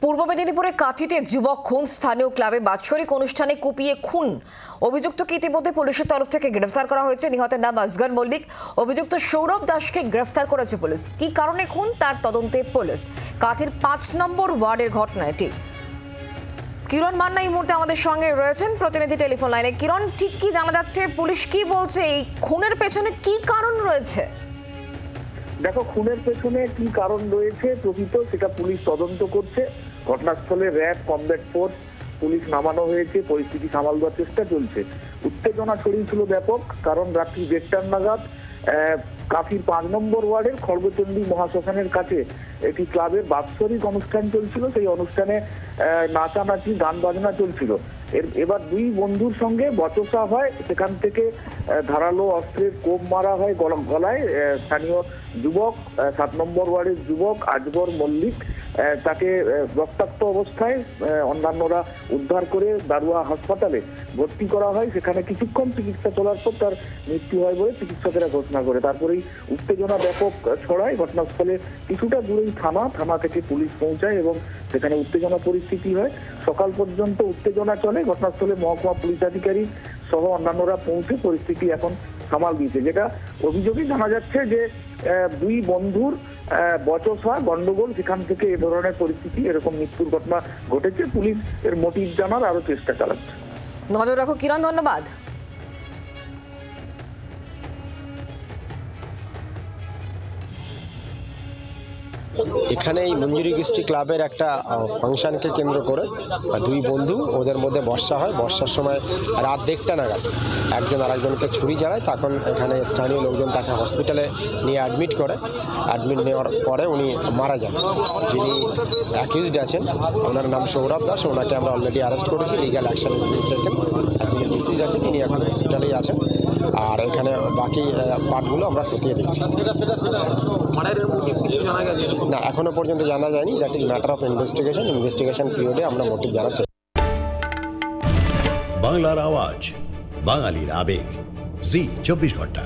পূর্ব মেদিনীপুরে কাঁথিতে যুবক খুন, স্থানীয় ক্লাবে বাৎসরিক অনুষ্ঠানে কুপিয়ে খুন। অভিযুক্তকে ইতিমধ্যে পুলিশের তরফ থেকে গ্রেফতার করা হয়েছে। নিহতের নাম আসগর মল্লিক। অভিযুক্ত সৌরভ দাসকে গ্রেফতার করেছে পুলিশ। কি কারণে খুন তার তদন্তে পুলিশ। কাঁথির ৫ নম্বর ওয়ার্ডের ঘটনা এটি। কিরণ মান্না এই মুহূর্তে আমাদের সঙ্গে রয়েছেন প্রতিনিধি টেলিফোন লাইনে। কিরণ, ঠিক কি জানা যাচ্ছে, পুলিশ কি বলছে, এই খুনের পেছনে কি কারণ রয়েছে? দেখো, খুনের পেছনে কি কারণ রয়েছে প্রকৃত সেটা পুলিশ তদন্ত করছে। ঘটনাস্থলে র্যাব, কমব্যাট ফোর্স, পুলিশ নামানো হয়েছে। পরিস্থিতি সামাল দেওয়ার চেষ্টা চলছে। উত্তেজনা ছড়িয়েছিল ব্যাপক, কারণ রাত্রি 1:30 নাগাদ কাঁথির ৫ নম্বর ওয়ার্ডের খড়গচণ্ডী মহাশ্মশানের কাছে একটি ক্লাবের বাৎসরিক অনুষ্ঠান চলছিল। সেই অনুষ্ঠানে নাচানাচি, গান বাজনা চলছিল। এবার দুই বন্ধুর সঙ্গে বচসা হয়। সেখান থেকে ধারালো অস্ত্রের কোপ মারা হয় গলায়। স্থানীয় যুবক, ৭ নম্বর ওয়ার্ডের যুবক আসগর মল্লিক, তাকে রক্তাক্ত অবস্থায় অন্যান্যরা উদ্ধার করে দারুয়া হাসপাতালে ভর্তি করা হয়। সেখানে কিছুক্ষণ চিকিৎসা চলার পর তার মৃত্যু হয় বলে চিকিৎসকেরা ঘোষণা করে। তারপরেই উত্তেজনা ব্যাপক ছড়ায়। ঘটনাস্থলে কিছুটা দূরেই থানা থেকে পুলিশ পৌঁছায় এবং সেখানে উত্তেজনা পরিস্থিতি হয়। সকাল পর্যন্ত উত্তেজনা চলে। ঘটনাস্থলে মহকুমা পুলিশ আধিকারিক সহ অন্যান্যরা পৌঁছে পরিস্থিতি এখন সামাল দিয়েছে। যেটা অভিযোগে জানা যাচ্ছে যে দুই বন্ধুর বচসা, গন্ডগোল, সেখান থেকে এ ধরনের পরিস্থিতি, এরকম মৃত্যুর ঘটনা ঘটেছে। পুলিশ এর মোটিভ জানার আরো চেষ্টা চালাচ্ছে। নজর রাখো কিরণ, ধন্যবাদ। এখানে এই মঞ্জুরি কৃষ্টি ক্লাবের একটা ফাংশনকে কেন্দ্র করে দুই বন্ধু, ওদের মধ্যে বর্ষা হয়। বর্ষার সময় রাত 1:30 নাগাদ একজন আরেকজনকে ছুরি চালায়। তখন এখানে স্থানীয় লোকজন তাকে হসপিটালে নিয়ে অ্যাডমিট করে। অ্যাডমিট নেওয়ার পরে উনি মারা যান। যিনি অ্যাকিউজড আছেন ওনার নাম সৌরভ দাস। ওনাকে আমরা অলরেডি অ্যারেস্ট করেছি, লিগ্যাল অ্যাকশন টেকেন। যিনি ডিসিজ আছে তিনি এখন হসপিটালেই আছেন। আর এখানে বাকি পার্টগুলো আমরা খতিয়ে দিচ্ছি। না, এখনো পর্যন্ত জানা যায়নি। That is matter of investigation পিরিয়ডে আমরা মোটিভ জানার চেষ্টা। বাংলার আওয়াজ, বাঙালির আবেগ, জি 24 ঘন্টা।